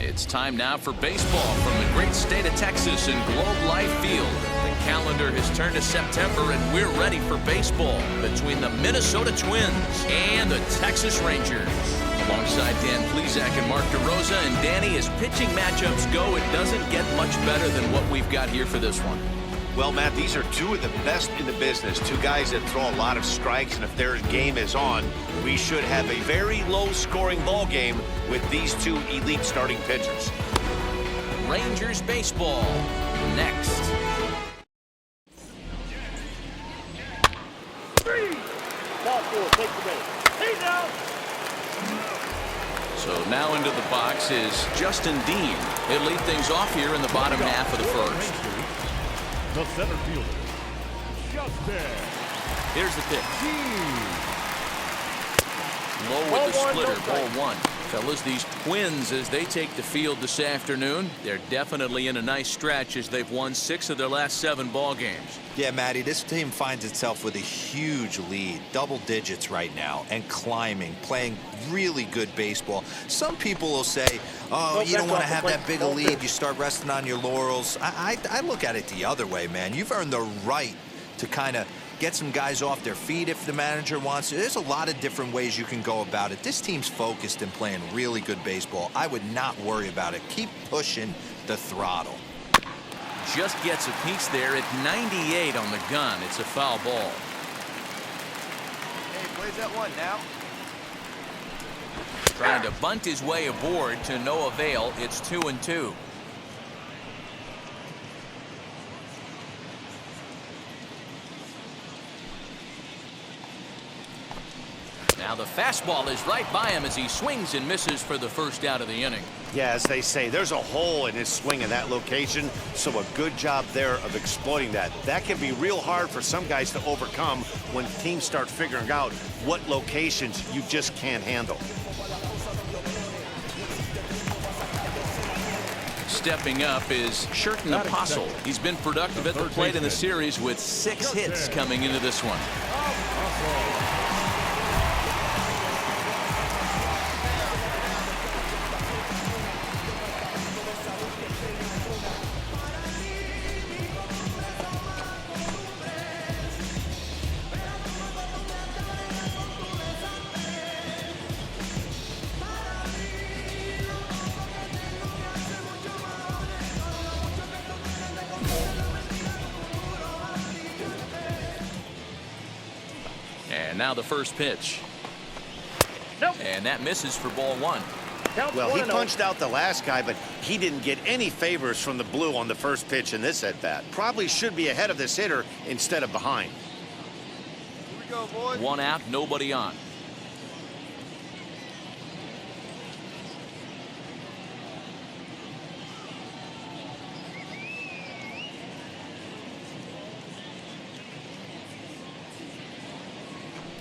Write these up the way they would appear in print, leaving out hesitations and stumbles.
It's time now for baseball from the great state of Texas and Globe Life Field. The calendar has turned to September, and we're ready for baseball between the Minnesota Twins and the Texas Rangers. Alongside Dan Plesac and Mark DeRosa, and Danny, as pitching matchups go, it doesn't get much better than what we've got here for this one. Well, Matt, these are two of the best in the business. Two guys that throw a lot of strikes, and if their game is on, we should have a very low-scoring ball game with these two elite starting pitchers. Rangers baseball next. So now into the box is Justin Dean. He'll lead things off here in the bottom half of the first. The center fielder, Justin. Here's the pitch. Low with the splitter, ball one. Fellas, these Twins, as they take the field this afternoon, they're definitely in a nice stretch as they've won 6 of their last 7 ball games. Yeah, Matty, this team finds itself with a huge lead, double digits right now, and climbing, playing really good baseball. Some people will say, oh, you don't want to have that big a lead. You start resting on your laurels. I look at it the other way, man. You've earned the right to kind of get some guys off their feet if the manager wants to. There's a lot of different ways you can go about it. This team's focused and playing really good baseball. I would not worry about it. Keep pushing the throttle. Just gets a piece there at 98 on the gun. It's a foul ball. Hey, plays that one now. Trying to bunt his way aboard to no avail. It's 2-2. Now the fastball is right by him as he swings and misses for the first out of the inning. Yeah, as they say, there's a hole in his swing in that location, so a good job there of exploiting that. That can be real hard for some guys to overcome when teams start figuring out what locations you just can't handle. Stepping up is Sherton Apostle. He's been productive at the plate in the series with 6 hits coming into this one. And now the first pitch. Nope. And that misses for ball 1. Well, he punched out the last guy, but he didn't get any favors from the blue on the first pitch in this at-bat. Probably should be ahead of this hitter instead of behind. Here we go, boys. 1 out, nobody on.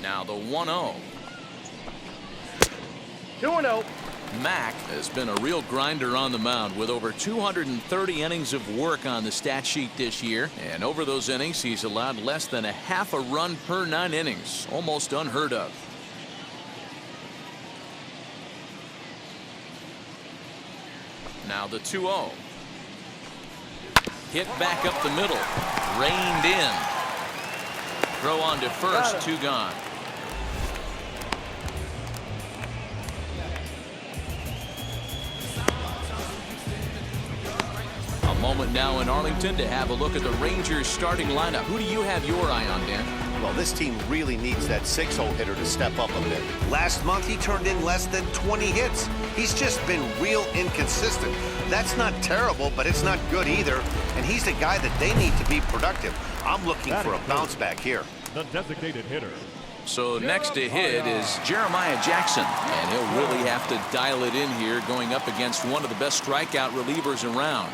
Now the 1-0. 2-0. Mack has been a real grinder on the mound with over 230 innings of work on the stat sheet this year. And over those innings, he's allowed less than a half a run per 9 innings. Almost unheard of. Now the 2-0. Hit back up the middle. Reined in. Throw on to first, 2 gone. A moment now in Arlington to have a look at the Rangers starting lineup. Who do you have your eye on, Dan? Well, this team really needs that 6-hole hitter to step up a bit. Last month, he turned in less than 20 hits. He's just been real inconsistent. That's not terrible, but it's not good either. And he's the guy that they need to be productive. I'm looking for a bounce back here. The designated hitter. So next to hit is Jeremiah Jackson, and he'll really have to dial it in here going up against one of the best strikeout relievers around.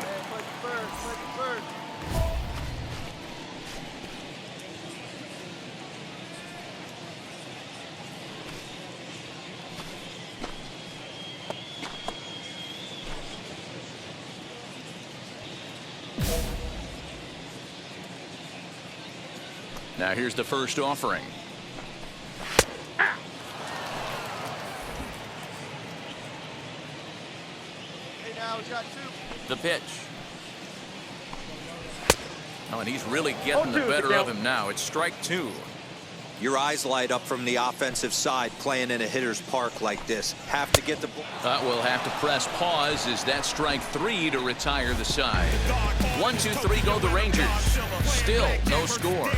Now here's the first offering. now. He's got 2. The pitch. Oh, and he's really getting the better of him now. It's strike 2. Your eyes light up from the offensive side playing in a hitter's park like this. Have to get the ball. We'll have to press pause as that strike 3 to retire the side. 1, 2, 3 go the Rangers. Still no score.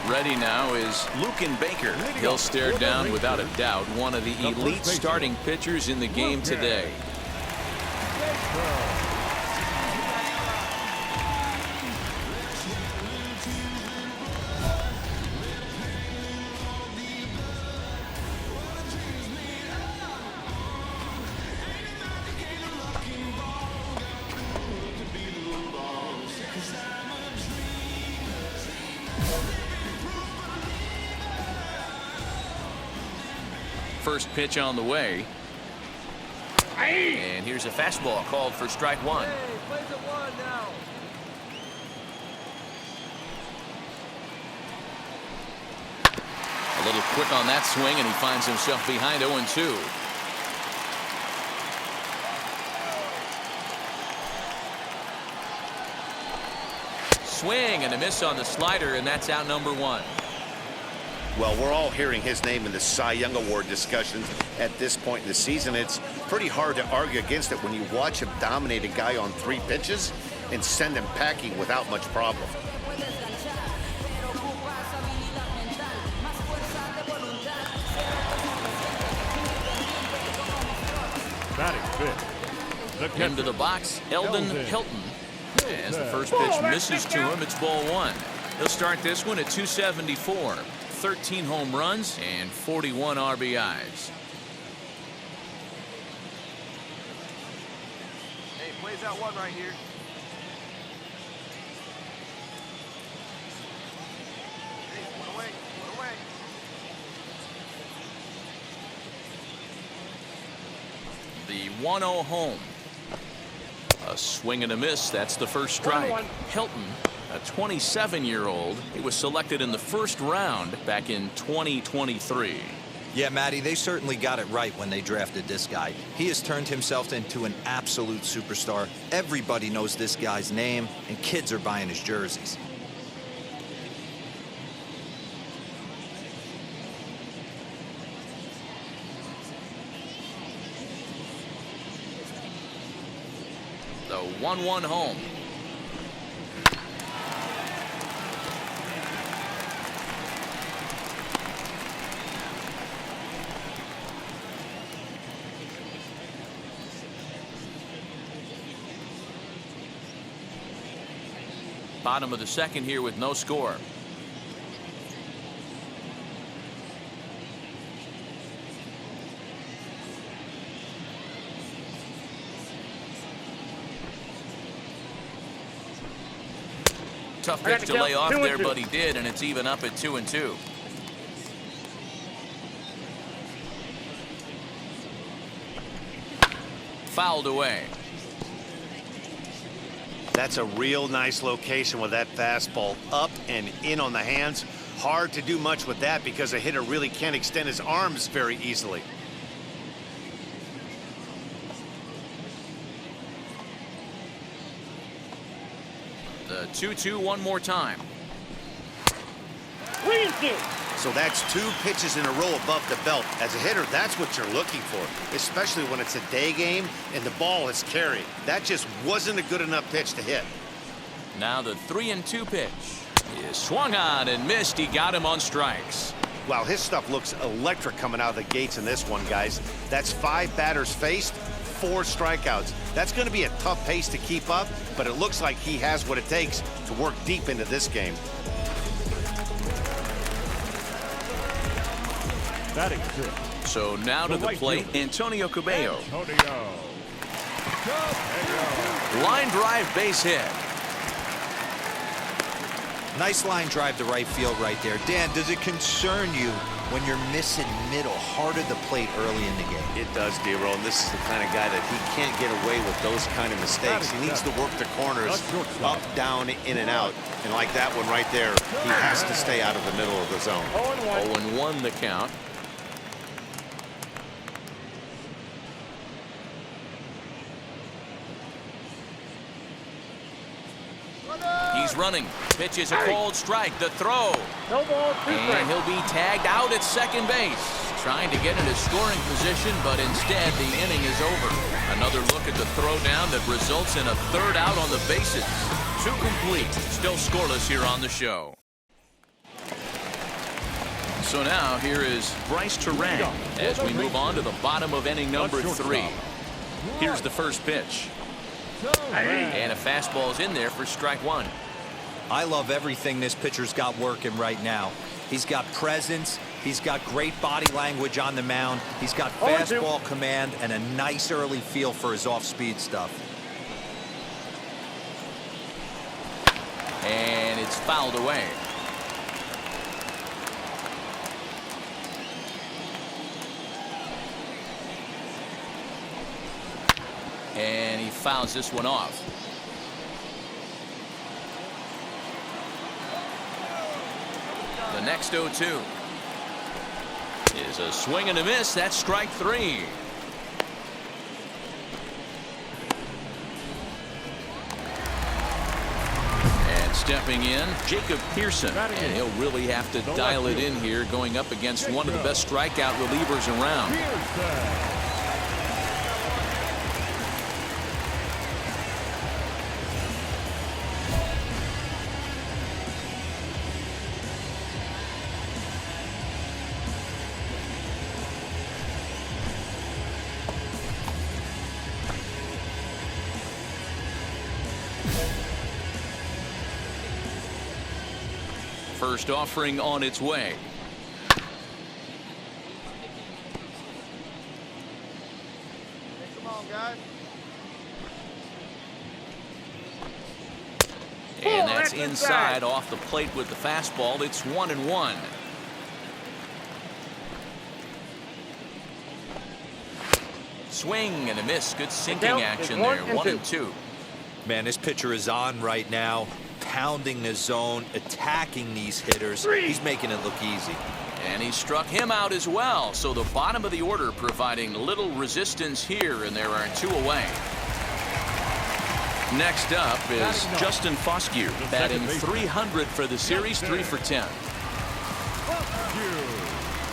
Ready now is Lucan Baker. He'll stare down without a doubt one of the elite starting pitchers in the game today. First pitch on the way. And here's a fastball called for strike 1. Hey, plays at 1 now. A little quick on that swing, and he finds himself behind 0-2. Swing and a miss on the slider, and that's out number 1. Well, we're all hearing his name in the Cy Young Award discussions at this point in the season. It's pretty hard to argue against it when you watch him dominate a guy on 3 pitches and send him packing without much problem. Batting fifth. Into the box, Eldon Hilton. As the first pitch misses to him, it's ball 1. He'll start this one at 274. 13 home runs and 41 RBIs. Hey, plays out 1 right here. Hey, 1 away. 1 away. The 1-0 home. A swing and a miss. That's the first strike. Hilton, a 27-year-old. He was selected in the first round back in 2023. Yeah, Matty, they certainly got it right when they drafted this guy. He has turned himself into an absolute superstar. Everybody knows this guy's name, and kids are buying his jerseys. The 1-1 home. Bottom of the second here with no score. Tough pitch to lay off there, but he did, and it's even up at 2-2. Fouled away. That's a real nice location with that fastball up and in on the hands. Hard to do much with that because a hitter really can't extend his arms very easily. The 2-2 one more time. So that's 2 pitches in a row above the belt. As a hitter, that's what you're looking for, especially when it's a day game and the ball is carried. That just wasn't a good enough pitch to hit. Now the 3-2 pitch is swung on and missed. He got him on strikes. Wow, his stuff looks electric coming out of the gates in this one, guys. That's 5 batters faced, 4 strikeouts. That's going to be a tough pace to keep up, but it looks like he has what it takes to work deep into this game. Batting fifth. So now to the plate, Antonio Cabello. Line drive base hit. Nice line drive to right field right there. Dan, does it concern you when you're missing middle, hard at the plate early in the game. It does, D-Roll, and this is the kind of guy that he can't get away with those kind of mistakes. He needs to work the corners up, down, in, and out. And like that one right there, he has to stay out of the middle of the zone. 0-1 the count. He's running. Pitch is a cold strike. The throw. No ball, And he'll be tagged out at second base. Trying to get into scoring position, but instead the inning is over. Another look at the throwdown that results in a third out on the bases. 2 complete. Still scoreless here on the show. So now here is Bryce Terang as we move on to the bottom of inning number 3. Here's the first pitch. And a fastball's in there for strike 1. I love everything this pitcher's got working right now. He's got presence. He's got great body language on the mound. He's got fastball command and a nice early feel for his off-speed stuff. And it's fouled away. And he fouls this one off. The next 0-2 is a swing and a miss. That's strike 3. And stepping in, Jacob Pearson. And he'll really have to dial it in here going up against one of the best strikeout relievers around. First offering on its way. Come on, guys. And that's inside off the plate with the fastball. It's 1-1. Swing and a miss. Good sinking action there. 1-2. Man, this pitcher is on right now, pounding the zone, attacking these hitters. He's making it look easy. And he struck him out as well. So the bottom of the order providing little resistance here, and there are 2 away. Next up is Justin Foscue, batting .300 for the series, 3 for 10.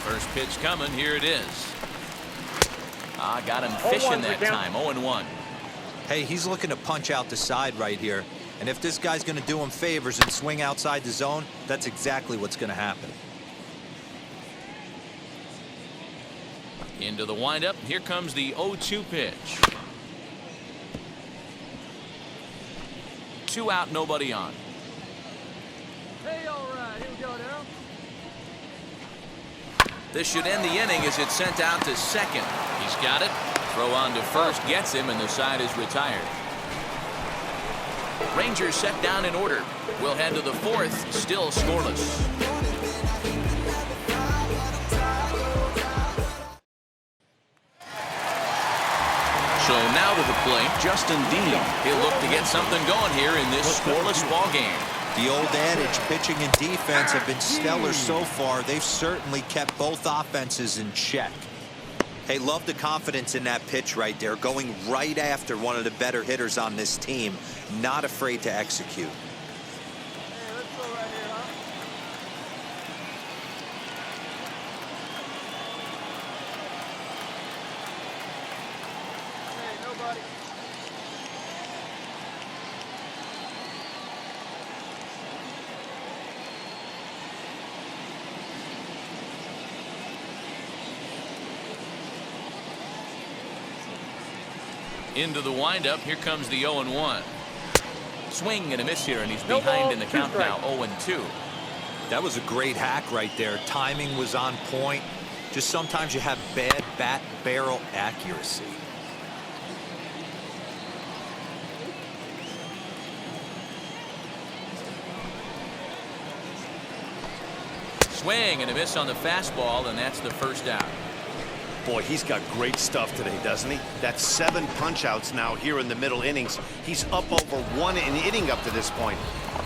First pitch coming. Here it is. Got him fishing that time. 0-1. Hey, he's looking to punch out the side right here. And if this guy's going to do him favors and swing outside the zone, that's exactly what's going to happen. Into the windup. Here comes the 0-2 pitch. 2 out, nobody on. Hey, all right. Here we go now. This should end the inning as it's sent out to second. He's got it. Throw on to first gets him, and the side is retired. Rangers set down in order. We'll head to the 4th, still scoreless. So now to the plate, Justin Dean. He'll look to get something going here in this scoreless ball game. The old adage, pitching and defense have been stellar so far. They've certainly kept both offenses in check. Hey, love the confidence in that pitch right there, going right after one of the better hitters on this team, not afraid to execute. Hey, let's go right here, huh? Hey, nobody. Into the windup. Here comes the 0-1. Swing and a miss here, and he's behind in the count now. 0-2. That was a great hack right there. Timing was on point. Just sometimes you have bad bat barrel accuracy. Swing and a miss on the fastball, and that's the first out. Boy, he's got great stuff today, doesn't he? That's 7 punch-outs now here in the middle innings. He's up over 1 an inning up to this point.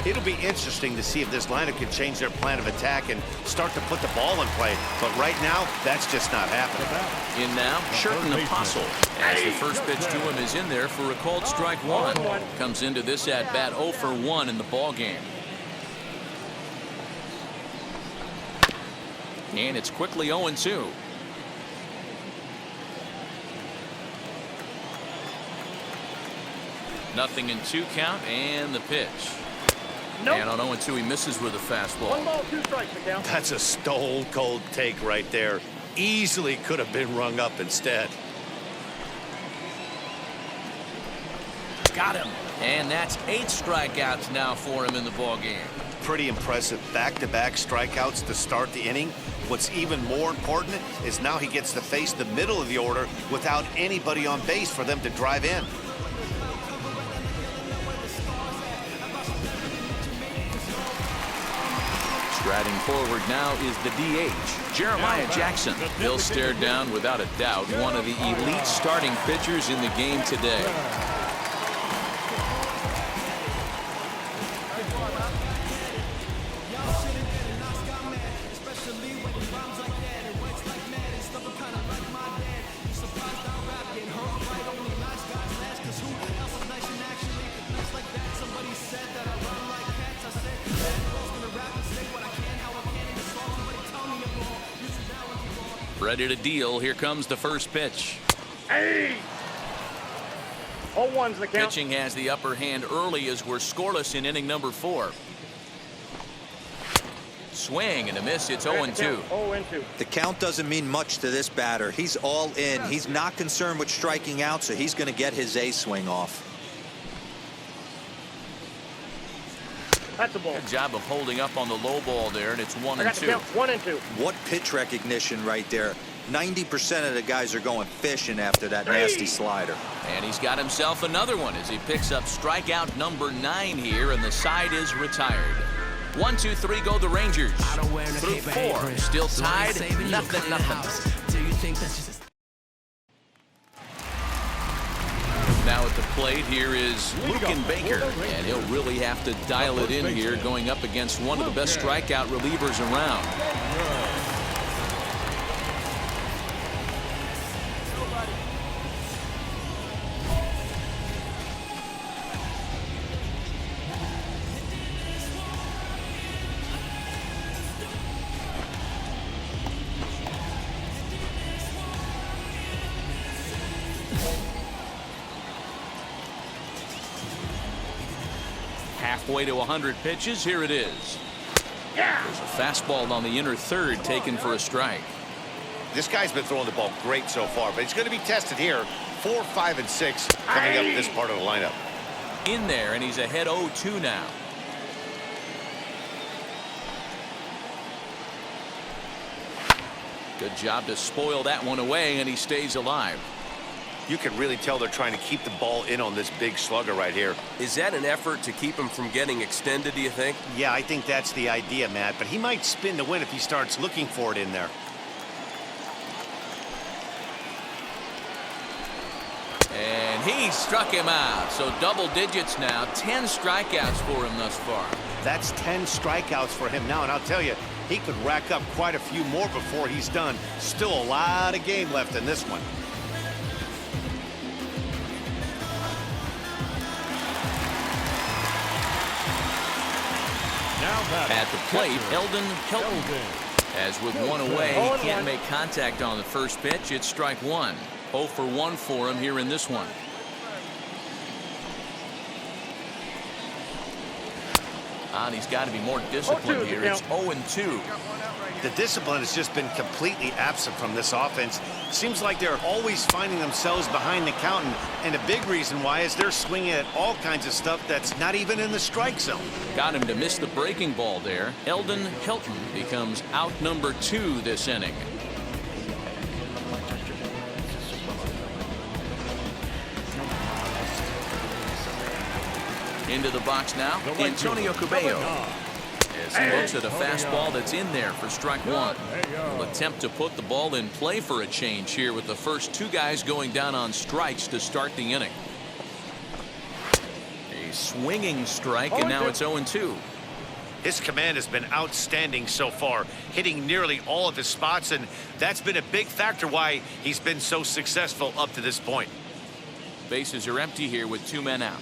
It'll be interesting to see if this lineup can change their plan of attack and start to put the ball in play. But right now, that's just not happening. In now, Sherton Apostle. As the first pitch to him is in there for a called strike 1. Comes into this at-bat 0 for 1 in the ball game. And it's quickly 0-2. Nothing in 2 count, and the pitch. Nope. And on 0-2, he misses with a fastball. 1 ball, 2 strikes, McCown. That's a stone-cold take right there. Easily could have been rung up instead. Got him. And that's 8 strikeouts now for him in the ball game. Pretty impressive back-to-back strikeouts to start the inning. What's even more important is now he gets to face the middle of the order without anybody on base for them to drive in. Striding forward now is the DH, Jeremiah Jackson. He'll stare down, without a doubt, one of the elite starting pitchers in the game today. Ready to deal. Here comes the first pitch. Hey! 0-1's the count. Pitching has the upper hand early as we're scoreless in inning number 4. Swing and a miss. It's 0-2. 0-2. The count doesn't mean much to this batter. He's all in. He's not concerned with striking out, so he's going to get his A swing off. That's a ball. Good job of holding up on the low ball there, and it's 1-2. 1-2. What pitch recognition right there. 90% of the guys are going fishing after that nasty slider. And he's got himself another one as he picks up strikeout number 9 here, and the side is retired. 1, 2, 3 go the Rangers. Through 4, still tied, nothing. Now at the plate here is Lucan Baker, and he'll really have to dial it in here going up against one of the best strikeout relievers around. Halfway to 100 pitches. Here it is. There's a fastball on the inner third taken for a strike. This guy's been throwing the ball great so far, but he's going to be tested here. 4, 5, and 6 coming up this part of the lineup. In there, and he's ahead 0-2 now. Good job to spoil that one away, and he stays alive. You can really tell they're trying to keep the ball in on this big slugger right here. Is that an effort to keep him from getting extended, do you think? Yeah, I think that's the idea, Matt, but he might spin to win if he starts looking for it in there. And he struck him out. So double digits now. 10 strikeouts for him thus far. That's 10 strikeouts for him now, and I'll tell you, he could rack up quite a few more before he's done. Still a lot of game left in this one. At the plate, Eldon Helton. As with one away, he can't make contact on the first pitch. It's strike 1. 0 for 1 for him here in this one. And he's got to be more disciplined here. It's 0-2. The discipline has just been completely absent from this offense. Seems like they're always finding themselves behind the count, and a big reason why is they're swinging at all kinds of stuff that's not even in the strike zone. Got him to miss the breaking ball there. Eldon Helton becomes out number 2 this inning. Into the box now, Antonio Cabello. as he looks at a fastball that's in there for strike one. He'll attempt to put the ball in play for a change here with the first two guys going down on strikes to start the inning. A swinging strike, and now it's 0-2. His command has been outstanding so far, hitting nearly all of his spots, and that's been a big factor why he's been so successful up to this point. Bases are empty here with two men out.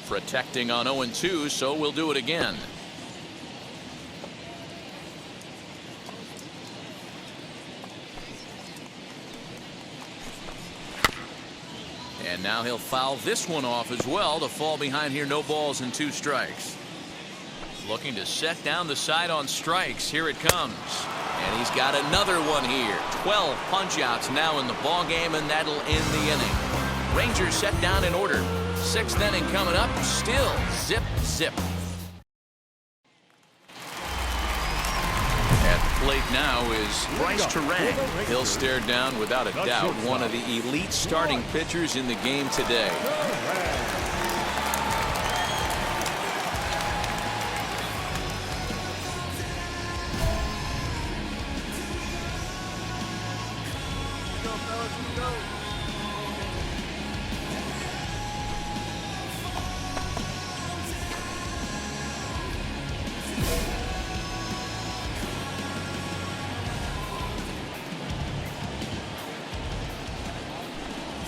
Protecting on 0-2, so we'll do it again. And now he'll foul this one off as well to fall behind here. No balls and 2 strikes. Looking to set down the side on strikes. Here it comes. And he's got another one here. 12 punch-outs now in the ball game, and that'll end the inning. Rangers set down in order. 6th inning coming up. Still zip, zip. Plate now is Bryce Terang. He'll stare down without a doubt one of the elite starting pitchers in the game today.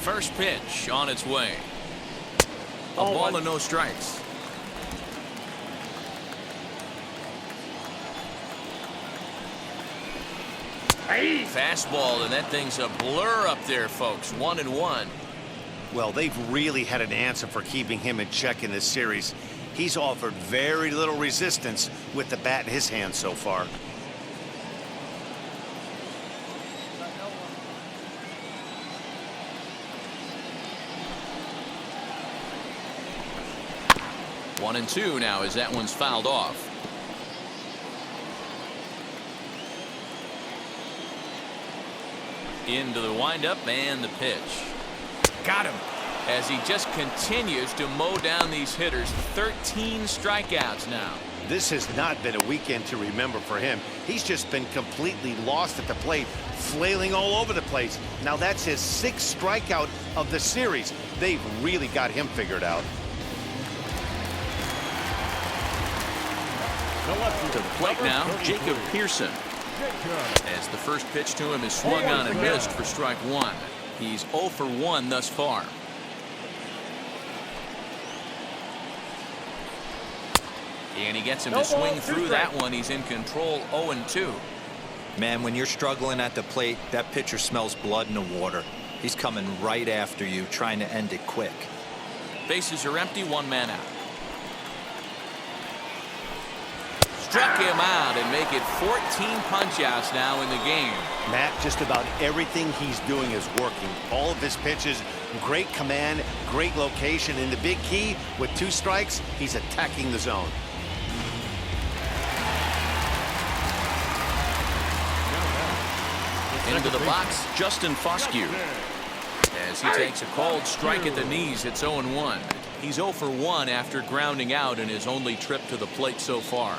First pitch on its way. A ball and no strikes. Fastball, and that thing's a blur up there, folks. 1-1. Well, they've really had an answer for keeping him in check in this series. He's offered very little resistance with the bat in his hand so far. One and two now as that one's fouled off. Into the windup and the pitch. Got him. As he just continues to mow down these hitters. 13 strikeouts now. This has not been a weekend to remember for him. He's just been completely lost at the plate, flailing all over the place. Now that's his 6th strikeout of the series. They've really got him figured out. To the plate now, Jacob Pearson. As the first pitch to him is swung on and missed for strike one. He's 0 for 1 thus far. And he gets him to swing through that one. He's in control. 0-2. Man, when you're struggling at the plate, that pitcher smells blood in the water. He's coming right after you, trying to end it quick. Bases are empty, 1 man out. Struck him out and make it 14 punch-outs now in the game. Matt, just about everything he's doing is working. All of his pitches, great command, great location, and the big key, with 2 strikes, he's attacking the zone. Into the box, Justin Foscue. As he takes a called strike at the knees, it's 0-1. He's 0 for 1 after grounding out in his only trip to the plate so far.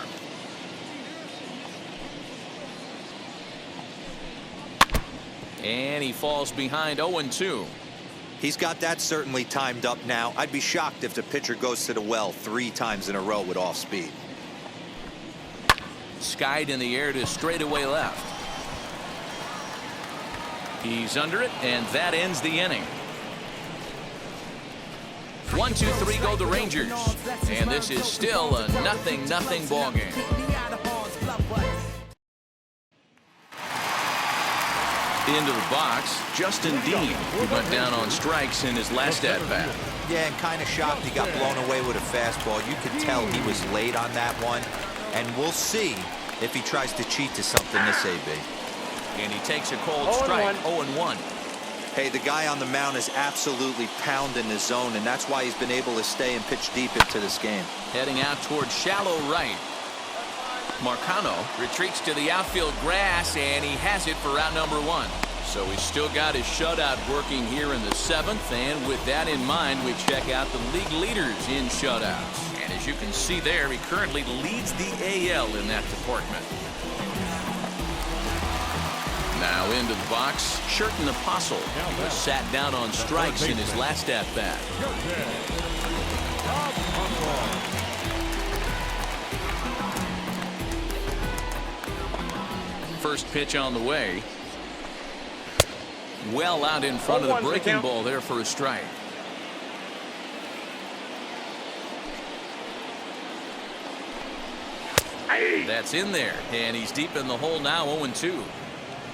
And he falls behind. 0-2. He's got that certainly timed up now. I'd be shocked if the pitcher goes to the well 3 times in a row with off speed. Skied in the air to straightaway left. He's under it, and that ends the inning. 1-2-3 go the Rangers, and this is still a 0-0 ball game. Into the box, Justin Dean, who went down on strikes in his last at-bat. Yeah, and kind of shocked he got blown away with a fastball. You could tell he was late on that one, and we'll see if he tries to cheat to something this AB. And he takes a cold strike. 0-1. Hey, the guy on the mound is absolutely pounding the zone, and that's why he's been able to stay and pitch deep into this game. Heading out towards shallow right. Marcano retreats to the outfield grass, and he has it for out number 1. So he's still got his shutout working here in the 7th, and with that in mind, we check out the league leaders in shutouts. And as you can see there, he currently leads the AL in that department. Now into the box, Sherton Apostle, who was sat down on strikes in his last at-bat. First pitch on the way. Well out in front of the breaking ball there for a strike. That's in there, and he's deep in the hole now, 0-2.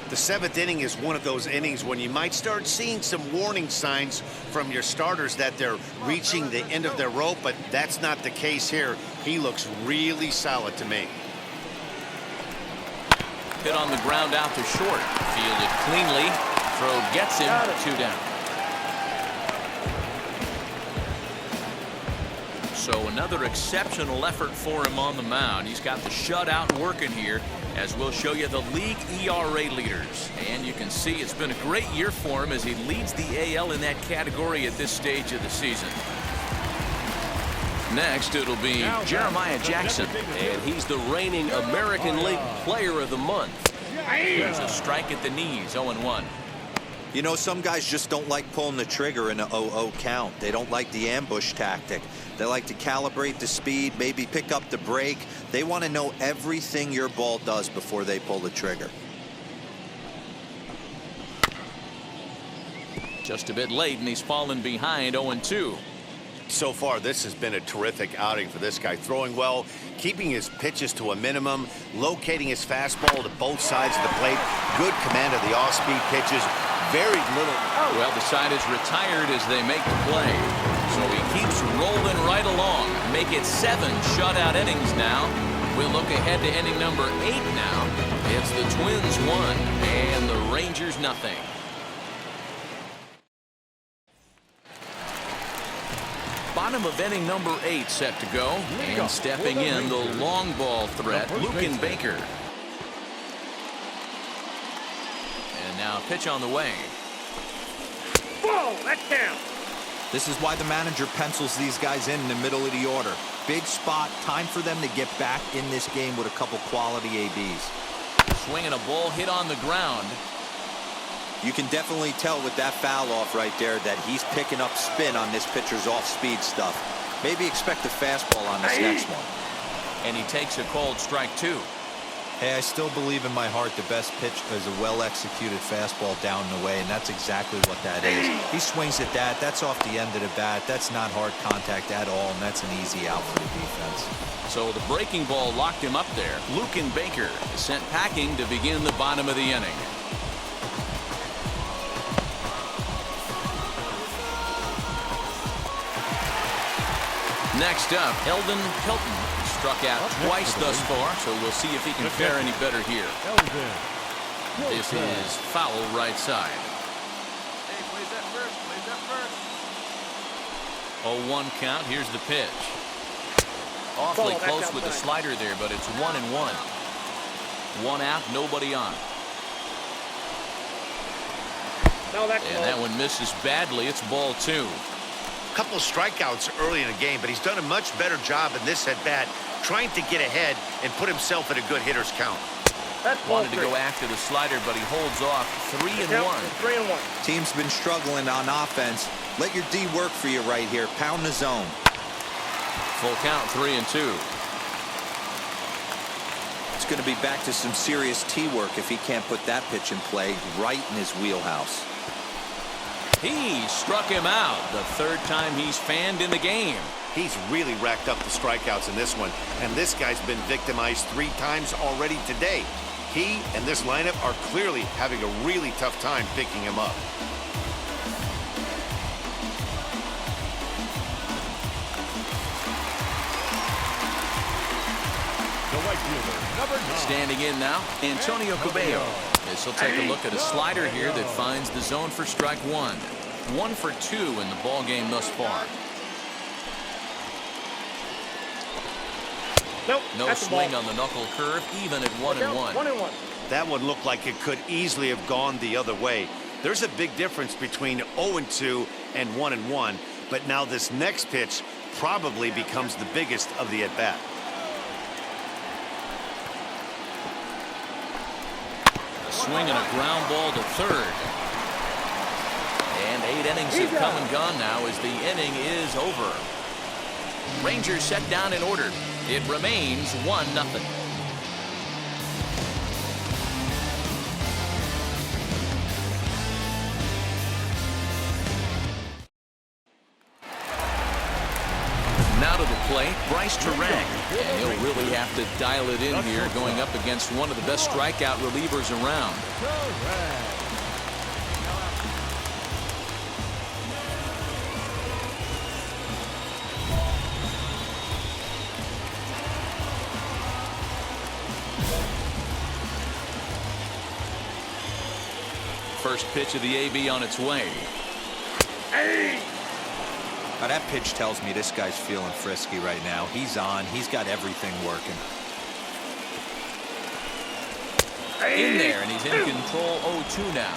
The 7th inning is one of those innings when you might start seeing some warning signs from your starters that they're reaching the end of their rope, but that's not the case here. He looks really solid to me. Hit on the ground out to short. Fielded cleanly. Throw gets him. 2 down. So another exceptional effort for him on the mound. He's got the shutout working here, as we'll show you the league ERA leaders. And you can see it's been a great year for him as he leads the AL in that category at this stage of the season. Next, it'll be Jeremiah Jackson, and he's the reigning American League Player of the Month. There's a strike at the knees, 0-1. You know, some guys just don't like pulling the trigger in an 0-0 count. They don't like the ambush tactic. They like to calibrate the speed, maybe pick up the break. They want to know everything your ball does before they pull the trigger. Just a bit late, and he's fallen behind, 0-2. So far, this has been a terrific outing for this guy. Throwing well, keeping his pitches to a minimum, locating his fastball to both sides of the plate. Good command of the off-speed pitches. Very little. Well, the side is retired as they make the play. So he keeps rolling right along. Make it 7 shutout innings now. We'll look ahead to inning number 8 now. It's the Twins 1 and the Rangers nothing. Bottom of inning number 8 set to go. And stepping in, the long ball threat, Lucan Baker. And now pitch on the way. Whoa, that counts. This is why the manager pencils these guys in the middle of the order. Big spot, time for them to get back in this game with a couple quality ABs. Swinging a ball hit on the ground. You can definitely tell with that foul off right there that he's picking up spin on this pitcher's off-speed stuff. Maybe expect a fastball on this next one. And he takes a called strike 2. Hey, I still believe in my heart the best pitch is a well-executed fastball down and away, and that's exactly what that is. He swings at that. That's off the end of the bat. That's not hard contact at all, and that's an easy out for the defense. So the breaking ball locked him up there. Lucan Baker is sent packing to begin the bottom of the inning. Next up, Eldon Hilton. Struck out twice thus far, so we'll see if he can fare any better here. This is foul right side. Hey, plays that first. Plays that first. 0-1 count. Here's the pitch. Awfully close with the slider there, but it's 1-1. 1 out, nobody on. And that one misses badly. It's ball 2. Couple strikeouts early in the game, but he's done a much better job in this at-bat trying to get ahead and put himself in a good hitter's count. Wanted to go after the slider, but he holds off. 3-1. 3-1. Team's been struggling on offense. Let your D work for you right here. Pound the zone. Full count, 3-2. It's going to be back to some serious T work if he can't put that pitch in play right in his wheelhouse. He struck him out. The 3rd time he's fanned in the game. He's really racked up the strikeouts in this one, and this guy's been victimized 3 times already today. He and this lineup are clearly having a really tough time picking him up. Standing in now, Antonio Cabello. This will take a look at a slider here that finds the zone for strike 1. 1 for 2 in the ball game thus far. No swing on the knuckle curve, even at 1-1. That one looked like it could easily have gone the other way. There's a big difference between 0-2 and 1-1, but now this next pitch probably becomes the biggest of the at-bat. A swing and a ground ball to third. And 8 innings have come and gone now as the inning is over. Rangers set down in order. It remains 1-0. Now to the plate, Bryce Turang. And he'll really have to dial it in here going up against one of the best strikeout relievers around. First pitch of the AB on its way. Now that pitch tells me this guy's feeling frisky right now. He's on. He's got everything working. In there, and he's in control 0-2 now.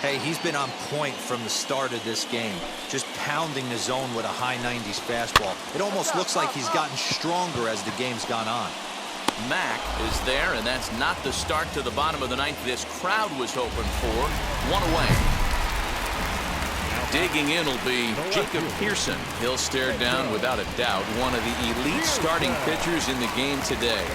Hey, he's been on point from the start of this game. Just pounding the zone with a high 90s fastball. It almost looks like he's gotten stronger as the game's gone on. Mack is there, and that's not the start to the bottom of the ninth this crowd was hoping for. One away. Digging in will be Jacob Pearson. He'll stare down without a doubt one of the elite starting pitchers in the game today.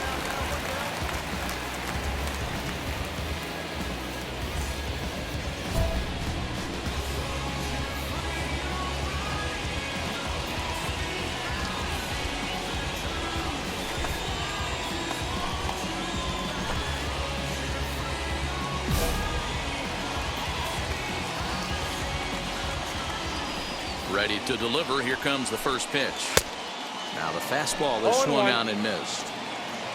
Ready to deliver. Here comes the first pitch. Now the fastball is swung on and missed.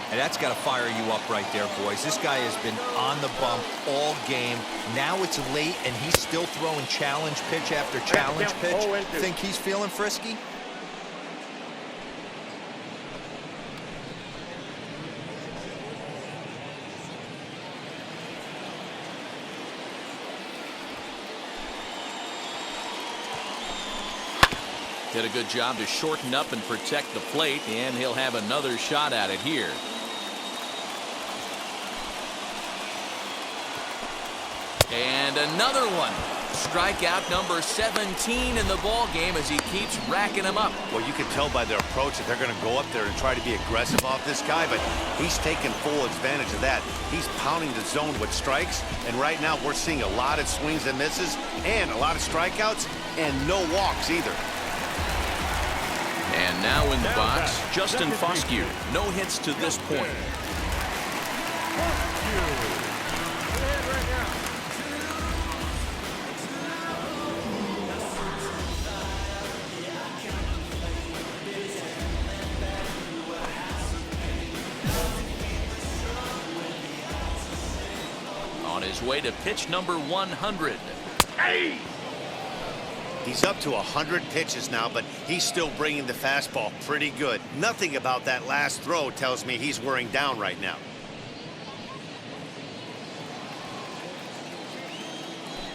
And that's got to fire you up right there, boys. This guy has been on the bump all game. Now it's late, and he's still throwing challenge pitch after challenge pitch. Think he's feeling frisky? Did a good job to shorten up and protect the plate, and he'll have another shot at it here. And another one. Strikeout number 17 in the ball game as he keeps racking them up. Well, you can tell by their approach that they're going to go up there and try to be aggressive off this guy, but he's taking full advantage of that. He's pounding the zone with strikes, and right now we're seeing a lot of swings and misses and a lot of strikeouts and no walks either. And now in the box, Justin Foscue. No hits to this point. On his way to pitch number 100. Hey! He's up to 100 pitches now, but he's still bringing the fastball pretty good. Nothing about that last throw tells me he's wearing down right now.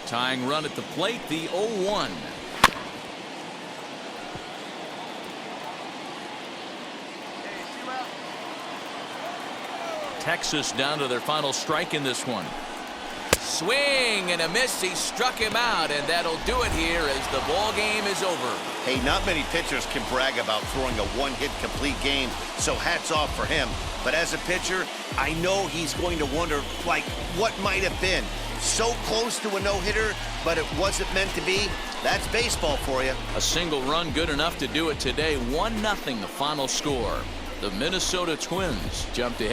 Tying run at the plate, the 0-1. Texas down to their final strike in this one. Swing and a miss. He struck him out, and that'll do it here as the ball game is over. Hey, not many pitchers can brag about throwing a one-hit complete game, so hats off for him. But as a pitcher, I know he's going to wonder, like, what might have been. So close to a no-hitter, but it wasn't meant to be. That's baseball for you. A single run good enough to do it today. 1-0 the final score. The Minnesota Twins jumped ahead.